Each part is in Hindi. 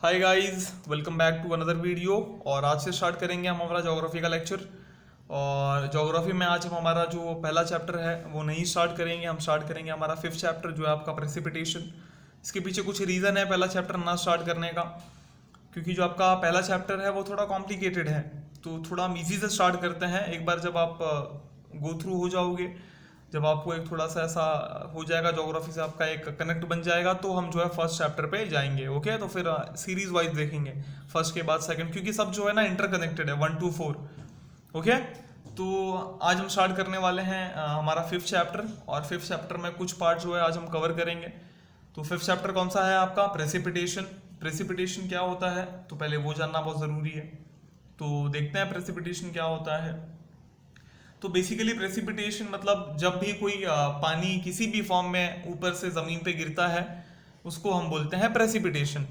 Hi guys, welcome back to another video. और आज से स्टार्ट करेंगे हम हमारा ज्योग्राफी का लेक्चर। और ज्योग्राफी में आज हम हमारा जो पहला चैप्टर है वो नहीं स्टार्ट करेंगे, हम स्टार्ट करेंगे हमारा फिफ्थ चैप्टर जो है आपका प्रेसिपिटेशन। इसके पीछे कुछ रीज़न है पहला चैप्टर ना स्टार्ट करने का, क्योंकि जो आपका पहला चैप्टर है वो थोड़ा कॉम्प्लिकेटेड है। तो थोड़ा हम इजी से स्टार्ट करते हैं। एक बार जब आप गो थ्रू हो जाओगे, जब आपको एक थोड़ा सा ऐसा हो जाएगा, ज्योग्राफी से आपका एक कनेक्ट बन जाएगा, तो हम जो है फर्स्ट चैप्टर पे जाएंगे। ओके, तो फिर सीरीज वाइज देखेंगे, फर्स्ट के बाद सेकंड, क्योंकि सब जो है ना इंटरकनेक्टेड है 1 to 4। ओके, तो आज हम स्टार्ट करने वाले हैं हमारा फिफ्थ चैप्टर। और फिफ्थ चैप्टर में कुछ पार्ट जो है आज हम कवर करेंगे। तो फिफ्थ चैप्टर कौन सा है आपका? प्रेसिपिटेशन। प्रेसिपिटेशन क्या होता है तो पहले वो जानना बहुत ज़रूरी है। तो देखते हैं प्रेसिपिटेशन क्या होता है। तो बेसिकली प्रेसिपिटेशन मतलब जब भी कोई पानी किसी भी फॉर्म में ऊपर से ज़मीन पे गिरता है उसको हम बोलते हैं प्रेसिपिटेशन।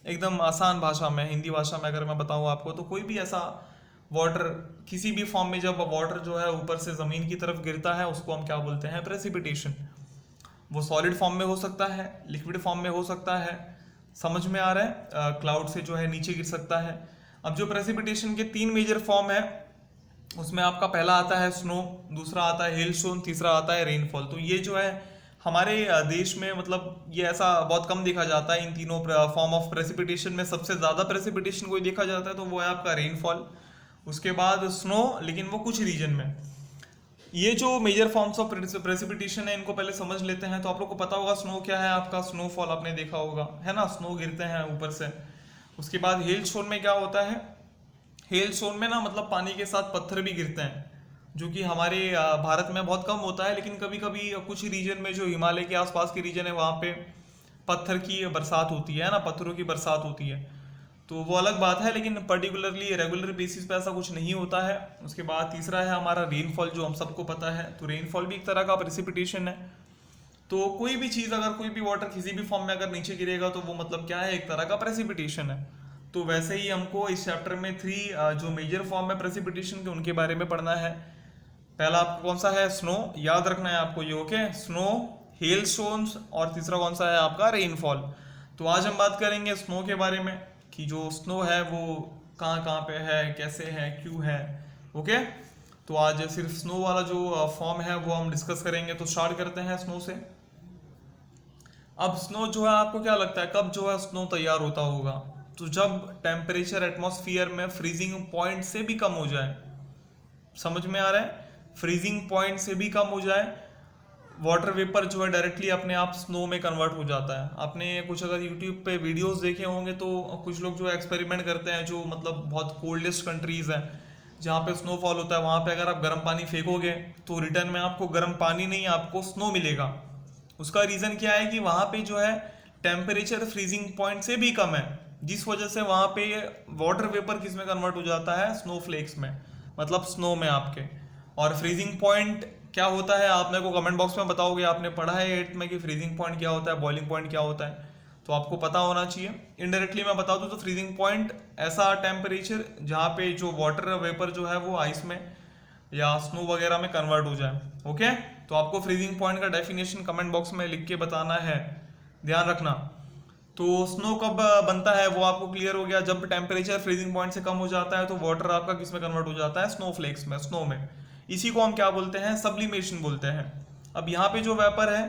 एकदम आसान भाषा में, हिंदी भाषा में अगर मैं बताऊँ आपको, तो कोई भी ऐसा वाटर किसी भी फॉर्म में जब वाटर जो है ऊपर से ज़मीन की तरफ गिरता है उसको हम क्या बोलते हैं? प्रेसिपिटेशन। वो सॉलिड फॉर्म में हो सकता है, लिक्विड फॉर्म में हो सकता है। समझ में आ रहा है? क्लाउड से जो है नीचे गिर सकता है। अब जो प्रेसिपिटेशन के 3 मेजर फॉर्म है उसमें आपका पहला आता है स्नो, दूसरा आता है हेलस्टोन, तीसरा आता है रेनफॉल। तो ये जो है हमारे देश में मतलब ये ऐसा बहुत कम देखा जाता है। इन तीनों फॉर्म ऑफ प्रेसिपिटेशन में सबसे ज़्यादा प्रेसिपिटेशन कोई देखा जाता है तो वो है आपका रेनफॉल, उसके बाद स्नो, लेकिन वो कुछ रीजन में। ये जो मेजर फॉर्म्स ऑफ प्रेसिपिटेशन है इनको पहले समझ लेते हैं। तो आप लोग को पता होगा स्नो क्या है आपका, स्नोफॉल आपने देखा होगा, है ना? स्नो गिरते हैं ऊपर से। उसके बाद हेल स्टोन में क्या होता है? हेल स्टोन में ना मतलब पानी के साथ पत्थर भी गिरते हैं, जो कि हमारे भारत में बहुत कम होता है, लेकिन कभी कभी कुछ रीजन में जो हिमालय के आसपास के रीजन है वहाँ पे पत्थर की बरसात होती है ना, पत्थरों की बरसात होती है। तो वो अलग बात है, लेकिन पर्टिकुलरली रेगुलर बेसिस पे ऐसा कुछ नहीं होता है। उसके बाद तीसरा है हमारा रेनफॉल, जो हम सबको पता है। तो रेनफॉल भी एक तरह का प्रेसिपिटेशन है। तो कोई भी चीज़, अगर कोई भी वाटर किसी भी फॉर्म में अगर नीचे गिरेगा तो वो मतलब क्या है? एक तरह का प्रेसिपिटेशन है। तो वैसे ही हमको इस चैप्टर में 3 जो मेजर फॉर्म है प्रेसिपिटेशन के उनके बारे में पढ़ना है। पहला आपका कौन सा है? स्नो। याद रखना है आपको ये। ओके, स्नो, हेल स्टोन्स, और तीसरा कौन सा है आपका? रेनफॉल। तो आज हम बात करेंगे स्नो के बारे में, कि जो स्नो है वो कहाँ कहाँ पे है, कैसे है, क्यों है। ओके, तो आज सिर्फ स्नो वाला जो फॉर्म है वो हम डिस्कस करेंगे। तो स्टार्ट करते हैं स्नो से। अब स्नो जो है आपको क्या लगता है कब जो है स्नो तैयार होता होगा? तो जब टेम्परेचर एटमॉस्फेयर में फ्रीजिंग पॉइंट से भी कम हो जाए। समझ में आ रहा है? फ्रीजिंग पॉइंट से भी कम हो जाए, वाटर वेपर जो है डायरेक्टली अपने आप स्नो में कन्वर्ट हो जाता है। आपने कुछ अगर यूट्यूब पे वीडियोस देखे होंगे तो कुछ लोग जो एक्सपेरिमेंट करते हैं, जो मतलब बहुत कोल्डेस्ट कंट्रीज हैं जहाँ पे स्नोफॉल होता है, वहाँ पे अगर आप गर्म पानी फेंकोगे तो रिटर्न में आपको गर्म पानी नहीं, आपको स्नो मिलेगा। उसका रीज़न क्या है कि वहाँ पे जो है टेम्परेचर फ्रीजिंग पॉइंट से भी कम है, जिस वजह से वहाँ पे वाटर वेपर किस में कन्वर्ट हो जाता है? स्नोफ्लेक्स में, मतलब स्नो में आपके। और फ्रीजिंग पॉइंट क्या होता है आप मेरे को कमेंट बॉक्स में बताओगे। आपने पढ़ा है 8th में कि फ्रीजिंग पॉइंट क्या होता है, बॉइलिंग पॉइंट क्या होता है, तो आपको पता होना चाहिए। इनडायरेक्टली मैं बता दूं तो फ्रीजिंग पॉइंट ऐसा टेम्परेचर जहाँ पे जो वाटर वेपर जो है वो आइस में या स्नो वगैरह में कन्वर्ट हो जाए। ओके, तो आपको फ्रीजिंग पॉइंट का डेफिनेशन कमेंट बॉक्स में लिख के बताना है, ध्यान रखना। तो स्नो कब बनता है वो आपको क्लियर हो गया। जब टेम्परेचर फ्रीजिंग पॉइंट से कम हो जाता है तो वाटर आपका किस में कन्वर्ट हो जाता है? स्नोफ्लेक्स में, स्नो में। इसी को हम क्या बोलते हैं? सब्लिमेशन बोलते हैं। अब यहाँ पे जो वेपर है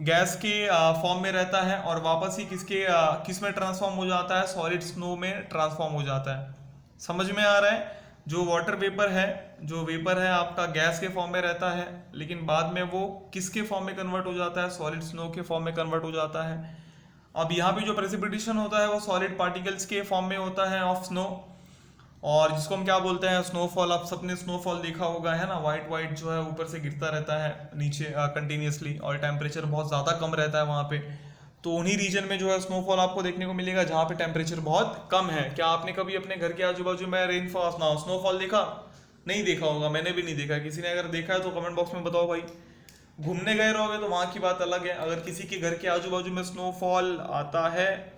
गैस के फॉर्म में रहता है और वापस ही किस में ट्रांसफॉर्म हो जाता है? सॉलिड स्नो में ट्रांसफॉर्म हो जाता है। समझ में आ रहा है? जो वाटर वेपर है, जो वेपर है आपका गैस के फॉर्म में रहता है, लेकिन बाद में वो किसके फॉर्म में कन्वर्ट हो जाता है? सॉलिड स्नो के फॉर्म में कन्वर्ट हो जाता है। अब यहाँ पे जो प्रेसिपिटेशन होता है वो सॉलिड पार्टिकल्स के फॉर्म में होता है ऑफ स्नो, और जिसको हम क्या बोलते हैं? स्नोफॉल। आप सबने स्नोफॉल देखा होगा, है ना? वाइट वाइट जो है ऊपर से गिरता रहता है नीचे कंटिन्यूसली, और टेम्परेचर बहुत ज़्यादा कम रहता है वहाँ पे। तो उन्हीं रीजन में जो है स्नोफॉल आपको देखने को मिलेगा जहाँ पे टेम्परेचर बहुत कम है। क्या आपने कभी अपने घर के आजू बाजू में रेनफॉल स्नोफॉल देखा? नहीं देखा होगा, मैंने भी नहीं देखा। किसी ने अगर देखा है तो कमेंट बॉक्स में बताओ भाई। घूमने गए रहोगे तो वहाँ की बात अलग है, अगर किसी के घर के आजू बाजू में स्नोफॉल आता है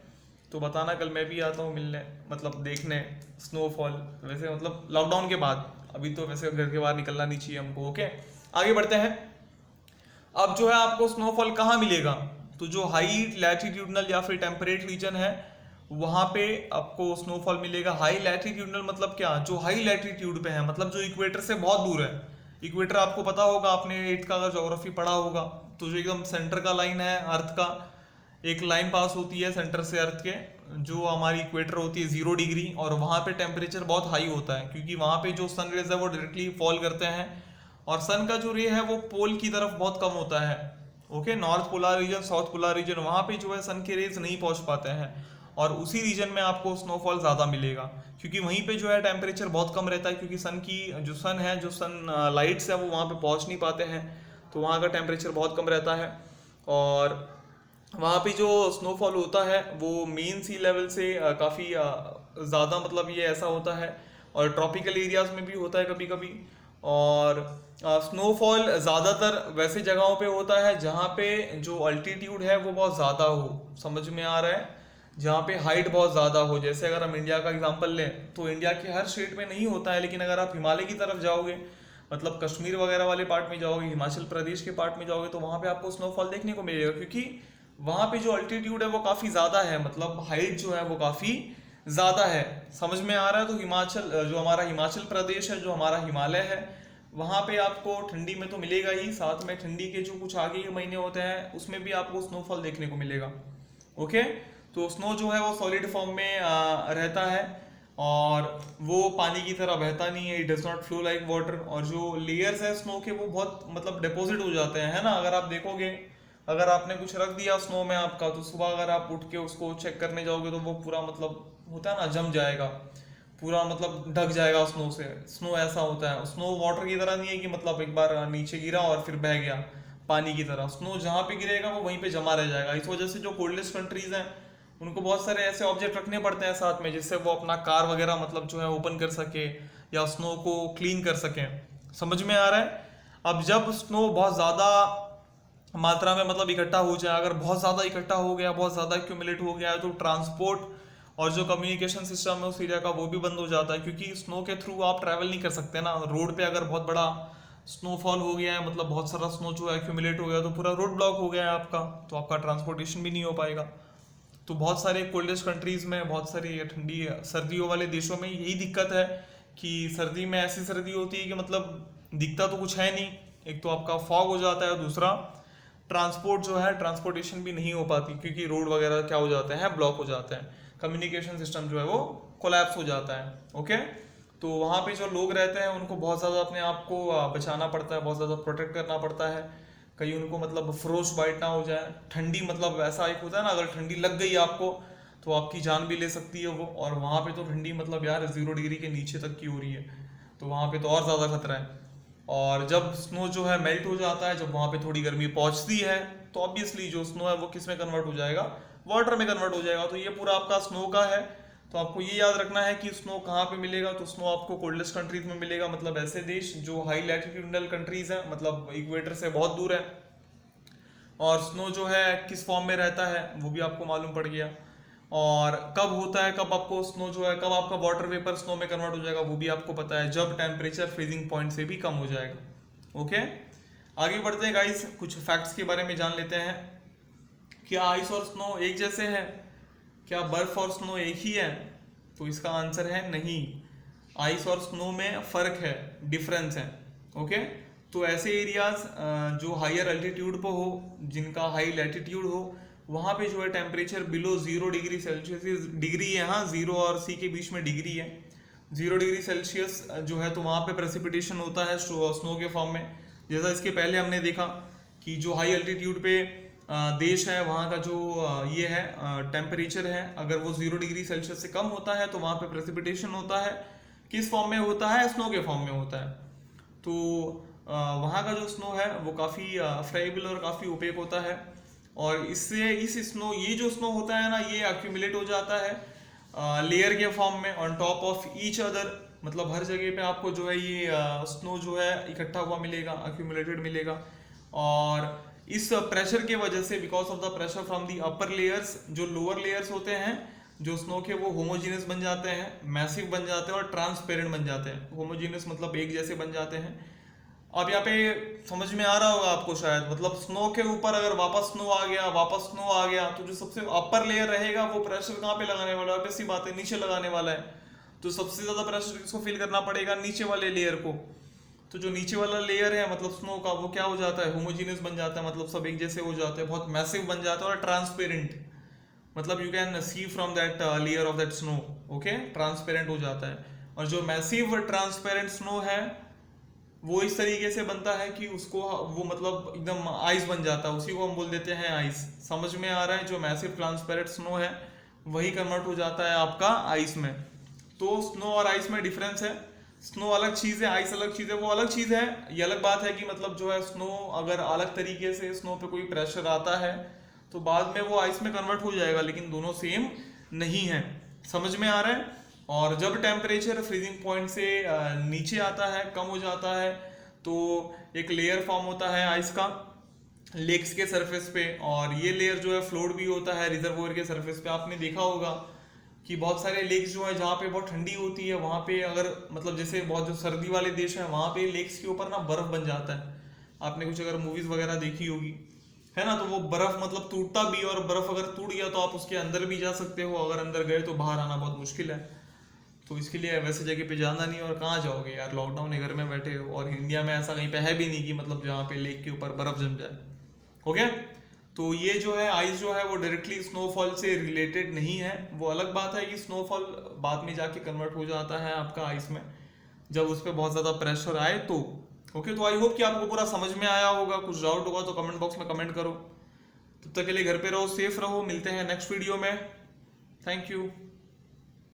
तो बताना, कल मैं भी आता हूँ मिलने, मतलब देखने स्नोफॉल। वैसे मतलब लॉकडाउन के बाद, अभी तो वैसे घर के बाहर निकलना नहीं चाहिए हमको। ओके, आगे बढ़ते हैं। अब जो है आपको स्नोफॉल कहाँ मिलेगा? तो जो हाई लैटिट्यूडनल या फिर टेम्परेट रीजन है वहां पे आपको स्नोफॉल मिलेगा। हाई लैटिट्यूडनल मतलब क्या, जो हाई लैटिट्यूड पे है, मतलब जो इक्वेटर से बहुत दूर है। इक्वेटर आपको पता होगा, आपने 8th का अगर ज्योग्राफी पढ़ा होगा, तो जो एकदम सेंटर का लाइन है अर्थ का, एक लाइन पास होती है सेंटर से अर्थ के, जो हमारी इक्वेटर होती है 0 डिग्री, और वहां पे टेम्परेचर बहुत हाई होता है क्योंकि वहां पे जो सन रेज है वो डायरेक्टली फॉल करते हैं, और सन का जो रे है वो पोल की तरफ बहुत कम होता है। Okay, north polar region, south polar region, वहां पे जो है सन के रेज नहीं पहुंच पाते हैं, और उसी रीजन में आपको स्नोफॉल ज़्यादा मिलेगा क्योंकि वहीं पे जो है टेम्परेचर बहुत कम रहता है, क्योंकि सन की जो सन है, जो सन लाइट्स है वो वहाँ पे पहुँच नहीं पाते हैं, तो वहाँ का टेम्परेचर बहुत कम रहता है। और वहाँ पे जो स्नोफॉल होता है वो मेन सी लेवल से काफ़ी ज़्यादा, मतलब ये ऐसा होता है, और ट्रॉपिकल एरियाज में भी होता है कभी कभी। और स्नोफॉल ज़्यादातर वैसे जगहों पे होता है जहाँ पे जो अल्टीट्यूड है वो बहुत ज़्यादा हो, समझ में आ रहा है, जहाँ पे हाइट बहुत ज़्यादा हो। जैसे अगर हम इंडिया का एग्जांपल लें तो इंडिया के हर स्टेट में नहीं होता है, लेकिन अगर आप हिमालय की तरफ जाओगे, मतलब कश्मीर वगैरह वाले पार्ट में जाओगे, हिमाचल प्रदेश के पार्ट में जाओगे, तो वहाँ पे आपको स्नोफॉल देखने को मिलेगा क्योंकि वहाँ पे जो अल्टीट्यूड है वो काफ़ी ज़्यादा है, मतलब हाइट जो है वो काफ़ी ज़्यादा है। समझ में आ रहा है? तो हिमाचल, जो हमारा हिमाचल प्रदेश है, जो हमारा हिमालय है, वहाँ पे आपको ठंडी में तो मिलेगा ही, साथ में ठंडी के जो कुछ आगे के महीने होते हैं उसमें भी आपको स्नोफॉल देखने को मिलेगा। ओके, तो स्नो जो है वो सॉलिड फॉर्म में रहता है, और वो पानी की तरह बहता नहीं है, it does not flow like water. और जो लेयर्स है स्नो के वो बहुत मतलब डिपॉजिट हो जाते हैं, है ना। अगर आप देखोगे, अगर आपने कुछ रख दिया स्नो में आपका, तो सुबह अगर आप उठ के उसको चेक करने जाओगे तो वो पूरा मतलब होता है ना, जम जाएगा पूरा, मतलब ढक जाएगा स्नो से। स्नो ऐसा होता है, स्नो वाटर की तरह नहीं है कि मतलब एक बार नीचे गिरा और फिर बह गया पानी की तरह। स्नो जहाँ पे गिरेगा वो वहीं पे जमा रह जाएगा। इस वजह से जो कोल्डेस्ट कंट्रीज हैं उनको बहुत सारे ऐसे ऑब्जेक्ट रखने पड़ते हैं साथ में, जिससे वो अपना कार वगैरह मतलब जो है ओपन कर सके या स्नो को क्लीन कर सकें। समझ में आ रहा है? अब जब स्नो बहुत ज़्यादा मात्रा में मतलब इकट्ठा हो जाए, अगर बहुत ज़्यादा इकट्ठा हो गया, बहुत ज़्यादा एक्यूमुलेट हो गया है, तो ट्रांसपोर्ट और जो कम्युनिकेशन सिस्टम है उस एरिया का वो भी बंद हो जाता है, क्योंकि स्नो के थ्रू आप ट्रैवल नहीं कर सकते ना। रोड पे अगर बहुत बड़ा स्नोफॉल हो गया है, मतलब बहुत सारा स्नो जो है एक्यूमुलेट हो गया, तो पूरा रोड ब्लॉक हो गया है आपका, तो आपका ट्रांसपोर्टेशन भी नहीं हो पाएगा। तो बहुत सारे कोल्डेस्ट कंट्रीज में, बहुत सारी ठंडी सर्दियों वाले देशों में यही दिक्कत है कि सर्दी में ऐसी सर्दी होती है कि मतलब दिखता तो कुछ है नहीं, एक तो आपका फॉग हो जाता है, दूसरा ट्रांसपोर्ट जो है, ट्रांसपोर्टेशन भी नहीं हो पाती क्योंकि रोड वगैरह क्या हो जाते हैं, ब्लॉक हो जाते हैं, कम्युनिकेशन सिस्टम जो है वो कोलैप्स हो जाता है। ओके, तो वहाँ पे जो लोग रहते हैं उनको बहुत ज़्यादा अपने आप को बचाना पड़ता है, बहुत ज़्यादा प्रोटेक्ट करना पड़ता है, कहीं उनको मतलब फ्रोस्ट बाइट ना हो जाए। ठंडी मतलब ऐसा एक होता है ना, अगर ठंडी लग गई आपको तो आपकी जान भी ले सकती है वो, और वहाँ पे तो ठंडी मतलब यार 0 डिग्री के नीचे तक की हो रही है, तो वहाँ पे तो और ज़्यादा खतरा है। और जब स्नो जो है मेल्ट हो जाता है, जब वहाँ पे थोड़ी गर्मी पहुँचती है, तो ऑब्वियसली जो स्नो है वो किस में कन्वर्ट हो जाएगा, वाटर में कन्वर्ट हो जाएगा। तो ये पूरा आपका स्नो का है। तो आपको ये याद रखना है कि स्नो कहाँ पे मिलेगा, तो स्नो आपको कोल्डेस्ट कंट्रीज में मिलेगा, मतलब ऐसे देश जो हाई लैटिट्यूडनल कंट्रीज हैं, मतलब इक्वेटर से बहुत दूर है। और स्नो जो है किस फॉर्म में रहता है वो भी आपको मालूम पड़ गया, और कब होता है, कब आपको स्नो जो है, कब आपका वाटर वेपर स्नो में कन्वर्ट हो जाएगा वो भी आपको पता है, जब टेम्परेचर फ्रीजिंग पॉइंट से भी कम हो जाएगा। ओके, आगे बढ़ते हैं गाइस, कुछ फैक्ट्स के बारे में जान लेते हैं। क्या आइस और स्नो एक जैसे हैं? क्या बर्फ और स्नो एक ही है? तो इसका आंसर है नहीं, आइस और स्नो में फर्क है, डिफरेंस है। ओके, तो ऐसे एरियाज जो हायर अल्टीट्यूड पे हो, जिनका हाई लैटिट्यूड हो, वहाँ पे जो है temperature below 0 degree Celsius, degree है, हाँ 0 और सी के बीच में डिग्री है, 0 डिग्री सेल्सियस जो है, तो वहाँ पे प्रेसिपिटेशन होता है स्नो के फॉर्म में। जैसा इसके पहले हमने देखा कि जो हाई अल्टीट्यूड पे देश है, वहाँ का जो ये है टेम्परेचर है, अगर वो 0 डिग्री सेल्सियस से कम होता है तो वहाँ पे प्रेसिपिटेशन होता है, किस फॉर्म में होता है, स्नो के फॉर्म में होता है। तो वहाँ का जो स्नो है वो काफ़ी फ्रेबल और काफ़ी ओपेक होता है, और इससे इस स्नो, ये जो स्नो होता है ना, ये अक्यूमुलेट हो जाता है लेयर के फॉर्म में on top of each other, मतलब हर जगह पे आपको जो है ये स्नो जो है इकट्ठा हुआ मिलेगा, अक्यूमुलेटेड मिलेगा। और इस प्रेशर के वजह से, because of the pressure from the upper layers, जो लोअर लेयर्स होते हैं जो स्नो के, वो होमोजीनियस बन जाते हैं, मैसिव बन जाते हैं और ट्रांसपेरेंट बन जाते हैं। होमोजीनियस मतलब एक जैसे बन जाते हैं, अब यहाँ पे समझ में आ रहा होगा आपको शायद, मतलब स्नो के ऊपर अगर वापस स्नो आ गया, वापस स्नो आ गया, तो जो सबसे अपर लेयर रहेगा वो प्रेशर कहाँ पे लगाने वाला है? ऑब्वियस सी बात है, नीचे लगाने वाला है। तो सबसे ज्यादा प्रेशर किसको फील करना पड़ेगा? नीचे वाले लेयर को। तो जो नीचे वाला लेयर है मतलब स्नो का, वो क्या हो जाता है? होमोजीनियस बन जाता है, मतलब सब एक जैसे हो जाते हैं, बहुत मैसिव बन जाता है और ट्रांसपेरेंट, मतलब you can see from that layer of that snow. Okay, transparent हो जाता है। और जो मैसिव ट्रांसपेरेंट स्नो है वो इस तरीके से बनता है कि उसको वो मतलब एकदम आइस बन जाता है, उसी को हम बोल देते हैं आइस। समझ में आ रहा है? जो मैसिव ट्रांसपेरेंट स्नो है वही कन्वर्ट हो जाता है आपका आइस में। तो स्नो और आइस में डिफरेंस है। स्नो अलग चीज है, आइस अलग चीज है। वो अलग चीज है, ये अलग बात है कि मतलब जो है स्नो अगर अलग तरीके से स्नो पे कोई प्रेशर आता है तो बाद में वो आइस में कन्वर्ट हो जाएगा, लेकिन दोनों सेम नहीं है। समझ में आ रहा है? और जब टेम्परेचर फ्रीजिंग पॉइंट से नीचे आता है, कम हो जाता है, तो एक लेयर फॉर्म होता है आइस का लेक्स के सरफेस पे, और ये लेयर जो है फ्लोट भी होता है रिजर्वोयर के सरफेस पे। आपने देखा होगा कि बहुत सारे लेक्स जो है जहाँ पे बहुत ठंडी होती है वहाँ पे अगर मतलब जैसे बहुत जो सर्दी वाले देश हैं वहाँ पे लेक्स के ऊपर ना बर्फ बन जाता है। आपने कुछ अगर मूवीज वगैरह देखी होगी, है ना, तो वो बर्फ मतलब टूटता भी है, और बर्फ अगर टूट गया तो आप उसके अंदर भी जा सकते हो, अगर अंदर गए तो बाहर आना बहुत मुश्किल है। तो इसके लिए वैसे जगह पे जाना नहीं, और कहाँ जाओगे यार, लॉकडाउन है, घर में बैठे हो, और इंडिया में ऐसा कहीं पे है भी नहीं कि मतलब जहाँ पे लेक के ऊपर बर्फ जम जाए। ओके, तो ये जो है आइस जो है वो डायरेक्टली स्नोफॉल से रिलेटेड नहीं है। वो अलग बात है कि स्नोफॉल बाद में जाके कन्वर्ट हो जाता है आपका आइस में, जब उस पर बहुत ज़्यादा प्रेशर आए तो। ओके, तो आई होप कि आपको पूरा समझ में आया होगा। कुछ डाउट होगा तो कमेंट बॉक्स में कमेंट करो। तब तक के लिए घर पे रहो, सेफ रहो, मिलते हैं नेक्स्ट वीडियो में। Thank you.